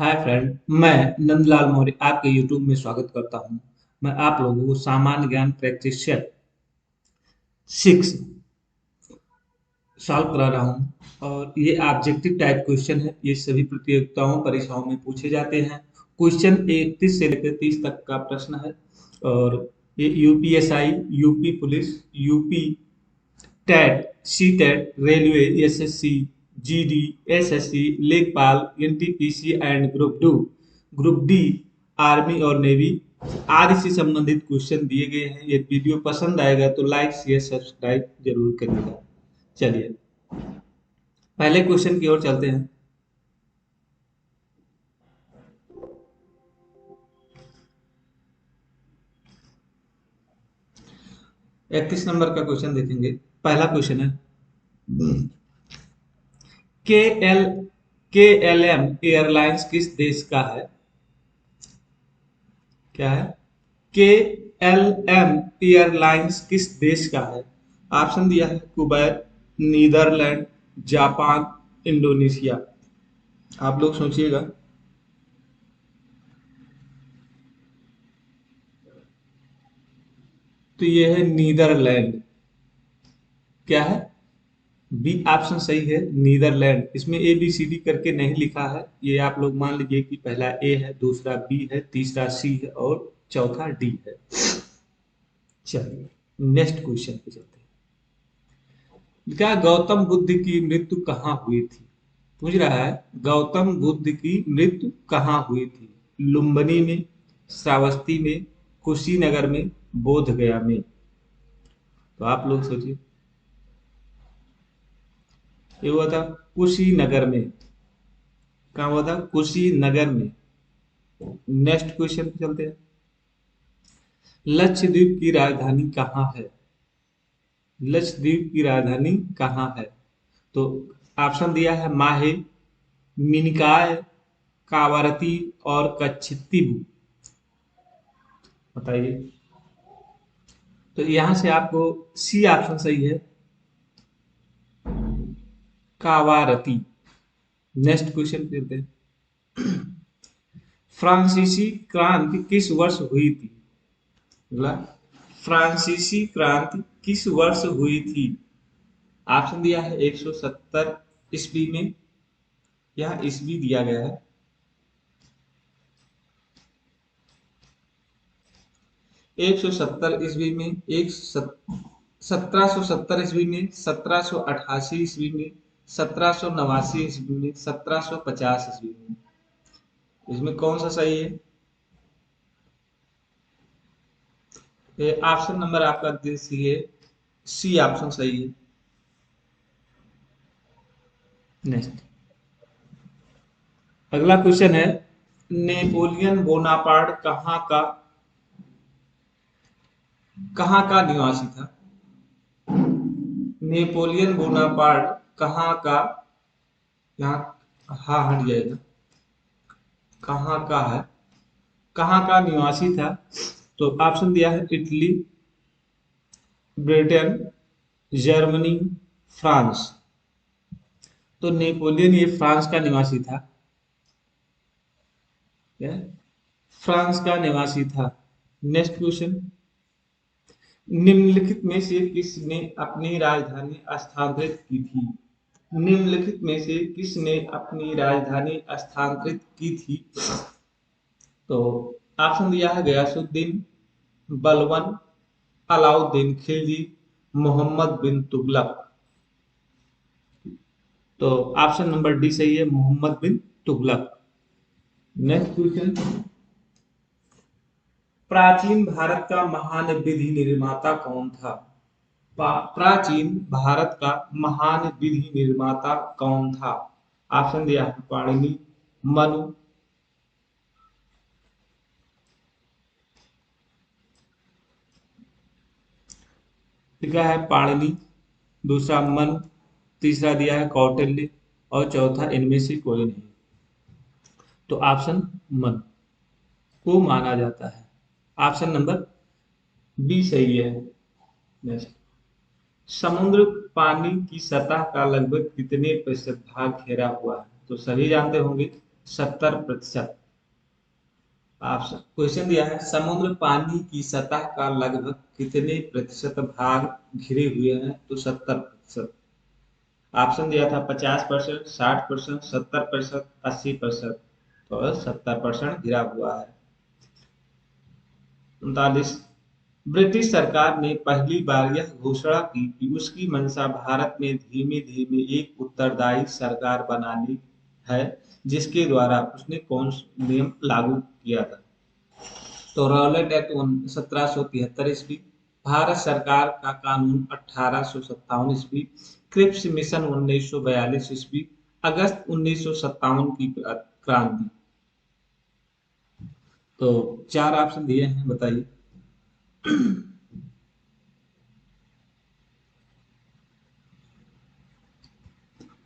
Hi friend, मैं नंदलाल मौर्य आपके YouTube में स्वागत करता हूं। मैं आप लोगों को सामान्य ज्ञान प्रैक्टिस 6 सॉल्व करा रहा हूं और ये ऑब्जेक्टिव टाइप क्वेश्चन है। ये सभी प्रतियोगिताओं परीक्षाओं में पूछे जाते हैं। क्वेश्चन 31 से लेकर 30 तक का प्रश्न है और ये UPSI, UP police, UP TET, C TET, railway, SSC, GD, SSC, लेखपाल, NTPC and group D, army और नेवी आदि से संबंधित क्वेश्चन दिए गए हैं। ये वीडियो पसंद आएगा तो लाइक शेयर सब्सक्राइब जरूर करिएगा। चलिए पहले क्वेश्चन की ओर चलते हैं। 31 नंबर का क्वेश्चन देखेंगे। पहला क्वेश्चन है के एल के एल एम एयरलाइंस किस देश का है? क्या है? के एल एम एयरलाइंस किस देश का है? ऑप्शन दिया है कुवैत, नीदरलैंड, जापान, इंडोनेशिया। आप लोग सोचिएगा। तो ये है नीदरलैंड। क्या है? बी ऑप्शन सही है, नीदरलैंड। इसमें ए बी सी डी करके नहीं लिखा है। ये आप लोग मान लीजिए कि पहला ए है, दूसरा बी है, तीसरा सी है और चौथा डी है। चलिए नेक्स्ट क्वेश्चन पे चलते हैं। क्या गौतम बुद्ध की मृत्यु कहाँ हुई थी? पूछ रहा है गौतम बुद्ध की मृत्यु कहाँ हुई थी? लुम्बिनी में, श्रावस्ती में, कुशीनगर में, बोध गया में। तो आप लोग सोचिए। ये हुआ था कुशीनगर में। कहाँ हुआ था? कुशीनगर में। नेक्स्ट क्वेश्चन पे चलते हैं। लक्षद्वीप की राजधानी कहाँ है? लक्षद्वीप की राजधानी कहाँ है? तो ऑप्शन दिया है माहे, मिनिकॉय, कावारती और कच्छीपुर। बताइए। तो यहां से आपको सी ऑप्शन सही है, कावारती। नेक्स्ट क्वेश्चन देते हैं। फ्रांसीसी क्रांति किस वर्ष हुई थी? अगला, फ्रांसीसी क्रांति किस वर्ष हुई थी? ऑप्शन दिया है 170 ईस्वी में। यह ईस्वी दिया गया है। 170 ईस्वी में, एक 1770 ईस्वी में, 1788 ईस्वी में, 1789 ईस्वी में, 1750 ईस्वी में। इसमें कौन सा सही है? ये ऑप्शन नंबर आपका सी है, सी ऑप्शन सही है। नेक्स्ट अगला क्वेश्चन है, नेपोलियन बोनापार्ट कहाँ का निवासी था? नेपोलियन बोनापार्ट कहाँ का, यहाँ हाँ हट जाएगा, कहाँ का है, कहाँ का निवासी था? तो ऑप्शन दिया है इटली, ब्रिटेन, जर्मनी, फ्रांस। तो नेपोलियन ये फ्रांस का निवासी था। क्या? फ्रांस का निवासी था। नेक्स्ट क्वेश्चन, निम्नलिखित में से किसने अपनी राजधानी स्थानांतरित की थी? निम्नलिखित में से किसने अपनी राजधानी स्थानांतरित की थी? तो ऑप्शन दिया है गयासुद्दीन, बलबन, अलाउद्दीन खिलजी, मोहम्मद बिन तुगलक। तो ऑप्शन नंबर डी सही है, मोहम्मद बिन तुगलक। नेक्स्ट क्वेश्चन, प्राचीन भारत का महान विधि निर्माता कौन था? प्राचीन भारत का महान विधि निर्माता कौन था? ऑप्शन दिया है पाणिनि, मनु, लिखा है पाणिनि, दूसरा मनु, तीसरा दिया है कौटिल्य और चौथा इनमें से कोई नहीं। तो ऑप्शन मन को माना जाता है। ऑप्शन नंबर बी सही है। नेक्स्ट, समुद्र पानी की सतह का लगभग कितने प्रतिशत भाग घेरा हुआ है? तो सभी जानते होंगे 70%। आप क्वेश्चन दिया है, समुद्र पानी की सतह का लगभग कितने प्रतिशत भाग घिरे हुए हैं? तो 70%। ऑप्शन दिया था 50%, 60%, 70%, 80%। तो 70% घिरा हुआ है। 39, ब्रिटिश सरकार ने पहली बार यह घोषणा की कि उसकी मंशा भारत में धीमे धीमे एक उत्तरदायी सरकार बनानी है, जिसके द्वारा उसने कौन नियम लागू किया था? तो रॉलेट एक्ट 1773 ईस्वी, भारत सरकार का कानून 1857 ईस्वी, क्रिप्स मिशन 1942 ईस्वी, अगस्त 1957 की क्रांति। तो 4 ऑप्शन दिए हैं, बताइए।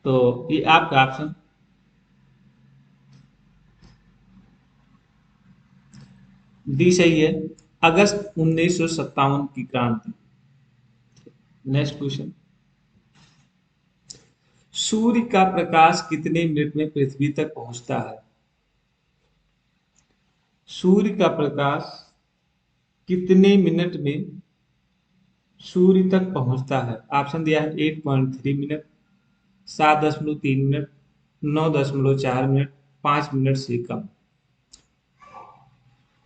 तो ये आपका ऑप्शन डी सही है, अगस्त 1957 की क्रांति। नेक्स्ट क्वेश्चन, सूर्य का प्रकाश कितने मिनट में पृथ्वी तक पहुंचता है? सूर्य का प्रकाश कितने मिनट में सूर्य तक पहुंचता है? ऑप्शन दिया है 8.3 मिनट, 7.3 मिनट, 9.4 मिनट, 5 मिनट से कम।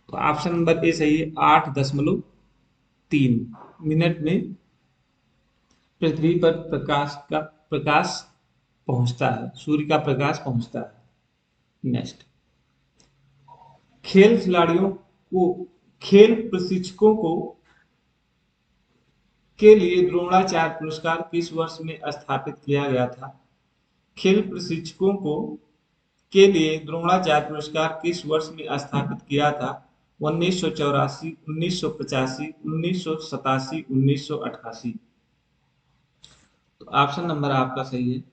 तो ऑप्शन नंबर ए सही है, 8.3 मिनट में पृथ्वी पर प्रकाश पहुंचता है, सूर्य का प्रकाश पहुंचता है। नेक्स्ट, खेल खिलाड़ियों को खेल प्रशिक्षकों को के लिए द्रोणाचार्य पुरस्कार किस वर्ष में स्थापित किया गया था? खेल प्रशिक्षकों को के लिए द्रोणाचार्य पुरस्कार किस वर्ष में स्थापित किया था? 1984, 1985, 1987, 1988। तो ऑप्शन नंबर आपका सही है,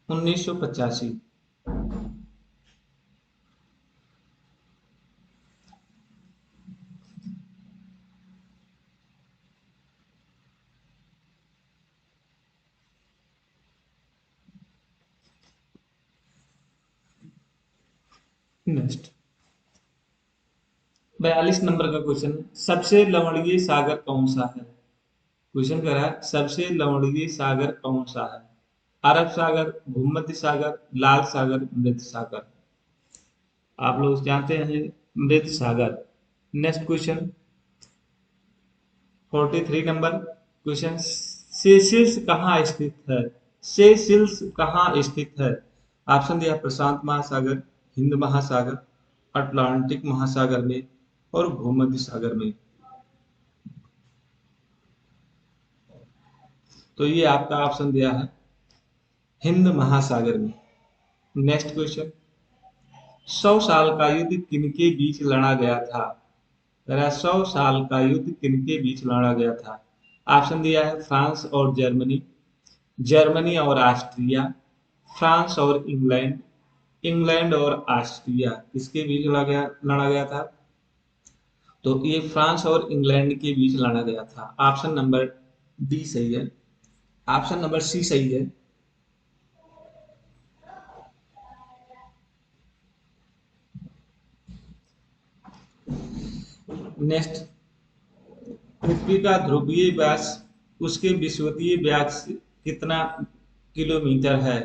1985। नेक्स्ट, 42 नंबर का क्वेश्चन, सबसे लवणीय सागर कौन सा है? क्वेश्चन कह रहा है सबसे लवणीय सागर कौन सा है? अरब सागर, भूमध्य सागर, लाल सागर, मृत सागर। आप लोग जानते हैं मृत सागर। Next question, 43 number question, Seychelles कहाँ स्थित है? सेशेल्स कहाँ स्थित है? ऑप्शन दिया प्रशांत महासागर, हिंद महासागर, अटलांटिक महासागर में और भूमध्य सागर में। तो ये आपका ऑप्शन दिया है हिंद महासागर में। नेक्स्ट क्वेश्चन, 100 साल का युद्ध किनके बीच लड़ा गया था? 100 साल का युद्ध किनके बीच लड़ा गया था? ऑप्शन दिया है फ्रांस और जर्मनी, जर्मनी और ऑस्ट्रिया, फ्रांस और इंग्लैंड, इंग्लैंड और ऑस्ट्रिया। किसके बीच लड़ा गया था? तो ये फ्रांस और इंग्लैंड के बीच लड़ा गया था। ऑप्शन नंबर डी सही है, ऑप्शन नंबर सी सही है। नेक्स्ट, पृथ्वी का ध्रुवीय व्यास उसके विषुवतीय व्यास से कितना किलोमीटर है?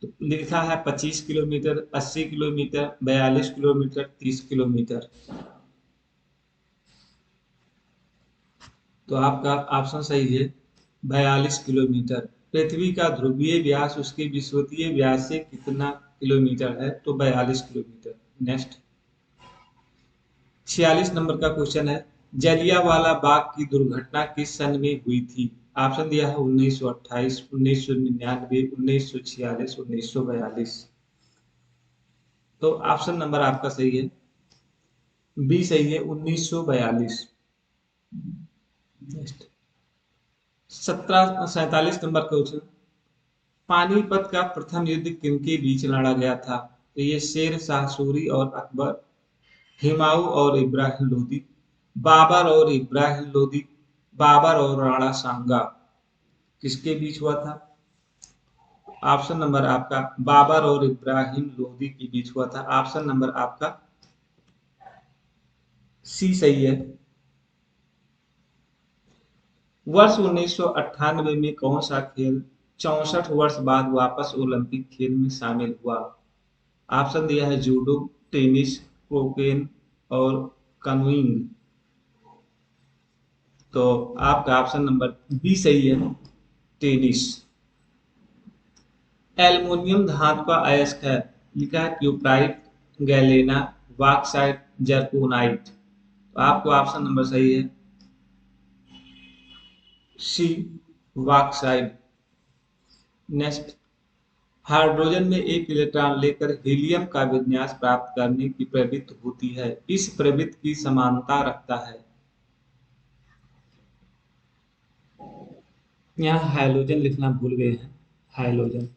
तो लिखा है 25 किलोमीटर, 80 किलोमीटर, 42 किलोमीटर, 30 किलोमीटर। तो आपका ऑप्शन सही है, 42 किलोमीटर। पृथ्वी का ध्रुवीय व्यास उसके विषुवतीय व्यास से कितना किलोमीटर है? तो 42 किलोमीटर। नेक्स्ट, 46 नंबर का क्वेश्चन है, जलियांवाला बाग की दुर्घटना किस सन में हुई थी? ऑप्शन दिया है 1928, 1999, 1946, 1942। तो ऑप्शन नंबर आपका सही है, बी सही है, 1942। नेक्स्ट, 47 नंबर क्वेश्चन, पानीपत का प्रथम युद्ध किनके बीच लड़ा गया था? तो ये शेर शाह सूरी और अकबर, हुमायूं और इब्राहिम लोदी, बाबर और इब्राहिम लोदी, बाबर और राणा सांगा। किसके बीच हुआ था? ऑप्शन नंबर आपका बाबर और इब्राहिम लोदी के बीच हुआ था। ऑप्शन नंबर आपका सी सही है। वर्ष 1998 में कौन सा खेल 64 वर्ष बाद वापस ओलंपिक खेल में शामिल हुआ? ऑप्शन दिया है जूडो, टेनिस, क्रोकेन और कनोइंग। तो आपका ऑप्शन नंबर बी सही है, टेनिस। एल्युमिनियम धातु का अयस्क है, लिखा है क्यूप्राइट, गैलेना, बॉक्साइट, जर्कोनाइट। तो आपको ऑप्शन नंबर सही है, सी, बॉक्साइट। नेक्स्ट, हाइड्रोजन में एक इलेक्ट्रॉन लेकर हीलियम का विन्यास प्राप्त करने की प्रवृत्ति होती है, इस प्रवृत्ति की समानता रखता है। यहाँ हाइड्रोजन लिखना भूल गए हैं, हाइड्रोजन।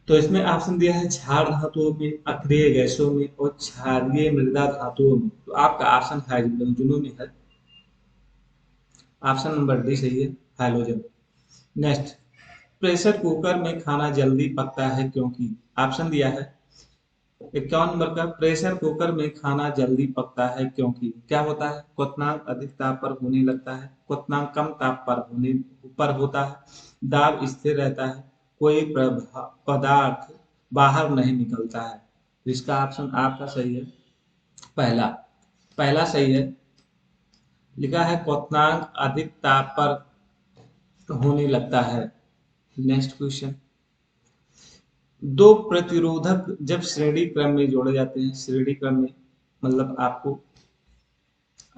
तो इसमें ऑप्शन दिया है क्षार धातुओं में, अक्रिय गैसों में और क्षारीय मृदा धातुओं में। तो आपका ऑप्शन हाइड्रोजनों में है। ऑप्शन नंबर डी सही है, हाइड्रोजन। नेक्स्ट, प्रेशर कुकर में खाना जल्दी पकता है क्योंकि? ऑप्शन दिया है 51 नंबर का, प्रेशर कुकर में खाना जल्दी पकता है क्योंकि क्या होता है? क्वथनांक अधिक ताप पर होने लगता है, क्वथनांक कम ताप पर होता है, दाब स्थिर रहता है, कोई पदार्थ बाहर नहीं निकलता है। तो इसका ऑप्शन आपका सही है, पहला। पहला सही है, लिखा है क्वथनांक अधिक ताप पर होने लगता है। नेक्स्ट क्वेश्चन, दो प्रतिरोधक जब श्रेणी क्रम में जोड़े जाते हैं, श्रेणी क्रम में मतलब आपको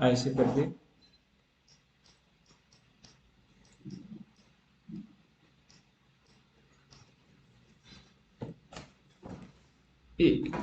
ऐसे कर दे, एक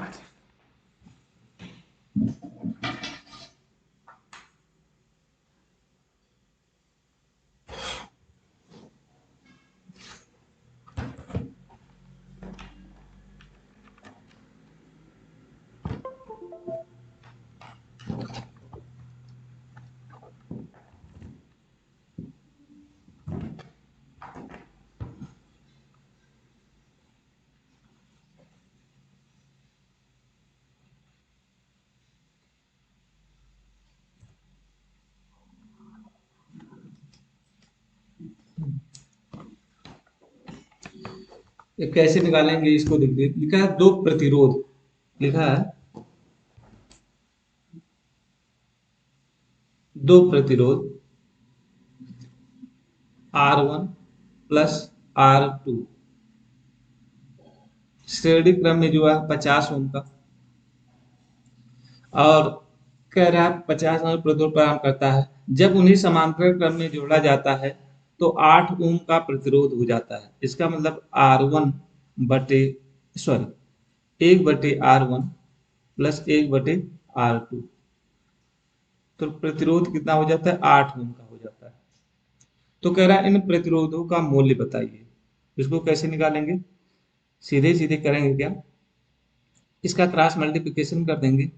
ये कैसे निकालेंगे इसको? देखिए, लिखा है दो प्रतिरोध, लिखा है दो प्रतिरोध R1 प्लस R2 श्रेणी क्रम में जो है 50 ओम का, और कह रहा है 50 ओम प्रतिरोध प्रदान करता है। जब उन्हें समांतर क्रम में जोड़ा जाता है तो 8 ओम का प्रतिरोध हो जाता है। इसका मतलब R1 बटे सॉरी 1/R1 प्लस 1/R2, तो प्रतिरोध कितना हो जाता है? 8 ओम का हो जाता है। तो कह रहा है इन प्रतिरोधों का मूल्य बताइए। इसको कैसे निकालेंगे? सीधे सीधे करेंगे क्या, इसका क्रॉस मल्टीप्लिकेशन कर देंगे।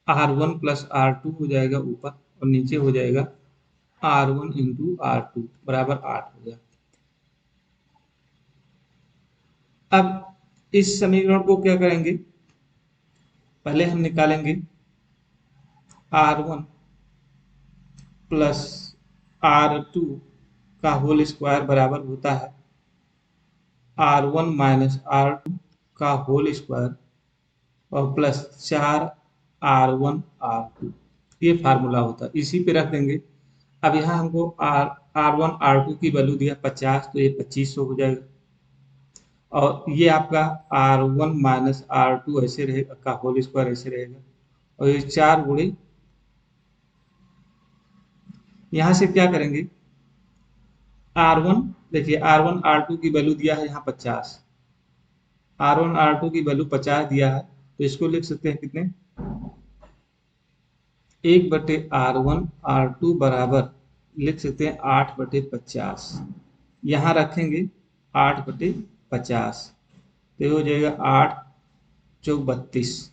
R1 प्लस R2 हो जाएगा ऊपर, और नीचे हो जाएगा R1 इंटू R2 बराबर 8 हो गया। अब इस समीकरण को क्या करेंगे, पहले हम निकालेंगे R1 प्लस R2 का होल स्क्वायर बराबर होता है R1 माइनस R2 का होल स्क्वायर और प्लस 4R1 R2, ये फार्मूला होता है, इसी पे रख देंगे। अब यहाँ हमको R1 R2 की वैल्यू दिया 50, तो ये 2500 हो जाएगा। और ये आपका R1 माइनस R2 ऐसे रहेगा का होल स्क्वायर ऐसे रहेगा, और ये 4 गुणे, यहाँ से क्या करेंगे, R1 देखिए, R1 R2 की वैल्यू दिया है यहाँ 50, R1 R2 की वैल्यू 50 दिया है, तो इसको लिख सकते हैं कितने, 1/R1 R2 बराबर लिख सकते हैं 8/50, यहाँ रखेंगे 8/50, तो ये हो जाएगा 8 चौक 32।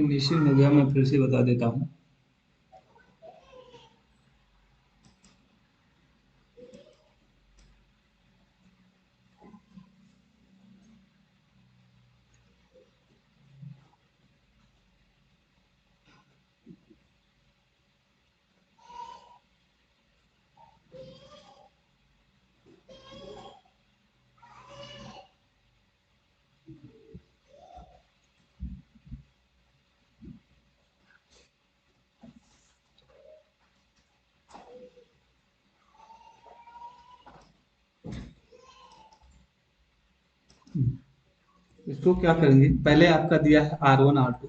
निश्चित हो गया, मैं फिर से बता देता हूँ। इसको क्या करेंगे, पहले आपका दिया है R1 R2,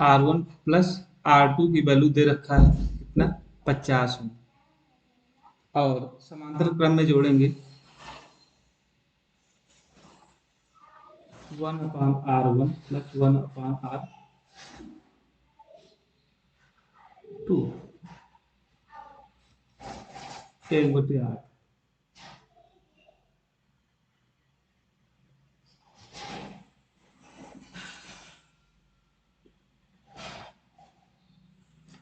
R1 plus R2 की वैल्यू दे रखा है कितना, 50 में, और समांतर क्रम में जोड़ेंगे 1/R1 प्लस 1/R2, 1/8।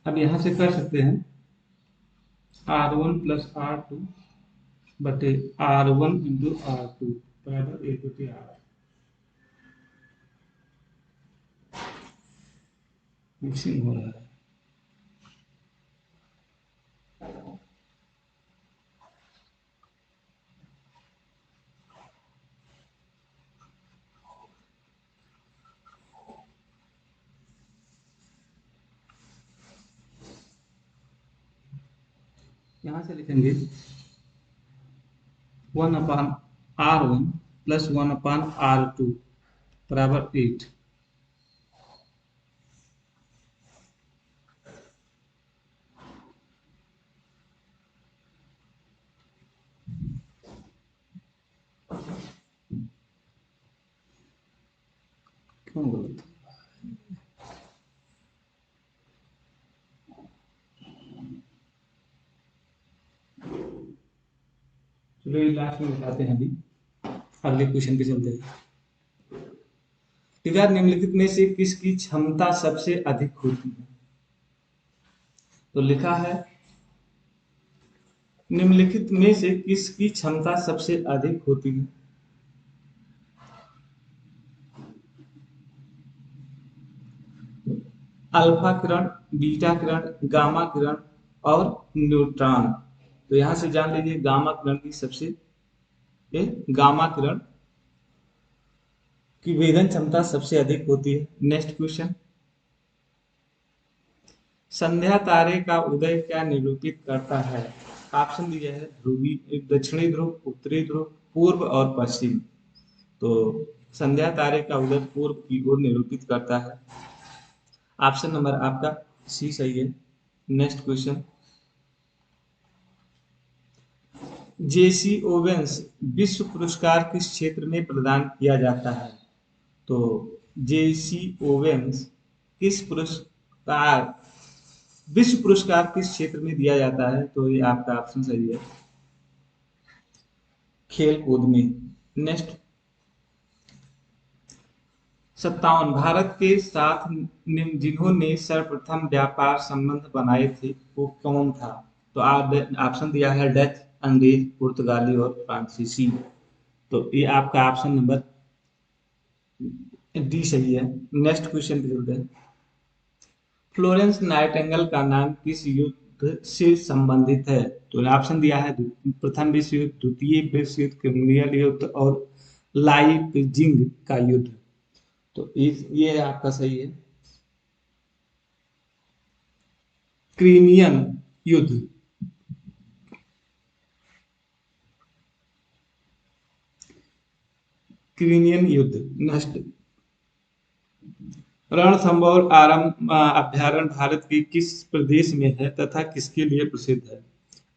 अब यहाँ से कर सकते हैं R1 प्लस R2 बटे R1 इंटू R2 बराबर 1/8। मिक्सिंग हो रहा है। यहाँ से लिखेंगे 1/R1 प्लस 1/R2 बराबर 8। क्यों गलत, चलो ये लास्ट में बताते हैं, अभी अगले क्वेश्चन पे चलते हैं। टिगा निम्नलिखित में से किसकी क्षमता सबसे अधिक होती है, तो लिखा है निम्नलिखित में से किसकी क्षमता सबसे अधिक होती है, अल्फा किरण, बीटा किरण, गामा किरण और न्यूट्रॉन। तो यहां से जान लीजिए गामा किरण की सबसे, गामा किरण की वेदन क्षमता सबसे अधिक होती है। नेक्स्ट क्वेश्चन, संध्या तारे का उदय क्या निरूपित करता है, ऑप्शन दिया है ध्रुवी, दक्षिणी ध्रुव, उत्तरी ध्रुव, पूर्व और पश्चिम। तो संध्या तारे का उदय पूर्व की ओर निरूपित करता है, ऑप्शन नंबर आपका सी सही है। नेक्स्ट क्वेश्चन, जेसी ओवेंस विश्व पुरस्कार किस क्षेत्र में प्रदान किया जाता है, तो जेसी ओवेंस किस पुरस्कार, विश्व पुरस्कार किस क्षेत्र में दिया जाता है, तो ये आपका ऑप्शन सही है, खेल कूद में। नेक्स्ट 57, भारत के साथ जिन्होंने सर्वप्रथम व्यापार संबंध बनाए थे वो कौन था, तो ऑप्शन दिया है डच, अंग्रेज, पुर्तगाली और फ्रांसीसी। तो ये आपका ऑप्शन नंबर डी सही है। नेक्स्ट क्वेश्चन पे चलते हैं। फ्लोरेंस नाइटिंगेल का नाम किस युद्ध से संबंधित है? तो ऑप्शन दिया है प्रथम विश्व युद्ध, द्वितीय विश्व युद्ध, क्रिमियन युद्ध और लाइपजिग का युद्ध। तो ये आपका सही है, क्रीमियन युद्ध। क्रीमियन युद्ध। नेक्स्ट, रणथंभौर अभ्यारण्य भारत के किस प्रदेश में है तथा किसके लिए प्रसिद्ध है?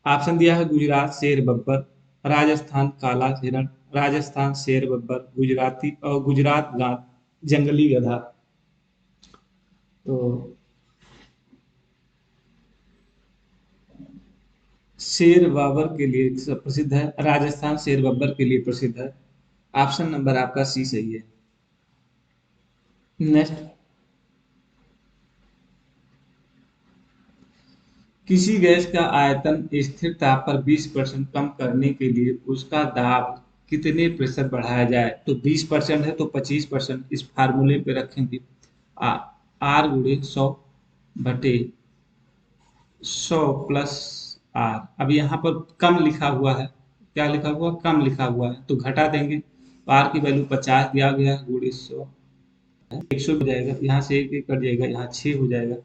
ऑप्शन दिया है गुजरात शेर बब्बर, राजस्थान काला हिरण, राजस्थान शेर बब्बर, गुजराती और गुजरात जंगली गधा। तो शेर बाबर के लिए प्रसिद्ध है, राजस्थान शेर बब्बर के लिए प्रसिद्ध है। ऑप्शन नंबर आपका सी सही है। नेक्स्ट, किसी गैस का आयतन स्थिर ताप पर 20% कम करने के लिए उसका दाब कितने प्रतिशत बढ़ाया जाए? तो 20% है तो 25% इस फार्मूले पे रखेंगे। आ, आर गुणे 100 बटे 100 प्लस आर। अब यहाँ पर कम लिखा हुआ है, क्या लिखा हुआ, कम लिखा हुआ है तो घटा देंगे। तो आर की वैल्यू 50 दिया गया है, गुणे 100 100 हो जाएगा, यहाँ से एक कट जाएगा, यहाँ 6 हो जाएगा।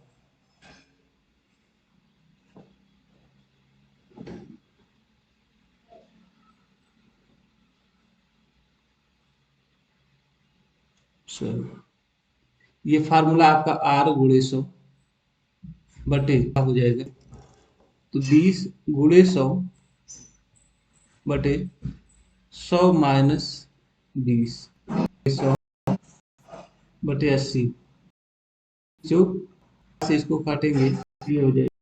चलो, ये फार्मूला आपका आर गुणे 100 बटे हो जाएगा। तो 20 गुणे 100 बटे 100 - 20, 100 बटे 80, जो से इसको काटेंगे ये हो जाएगा।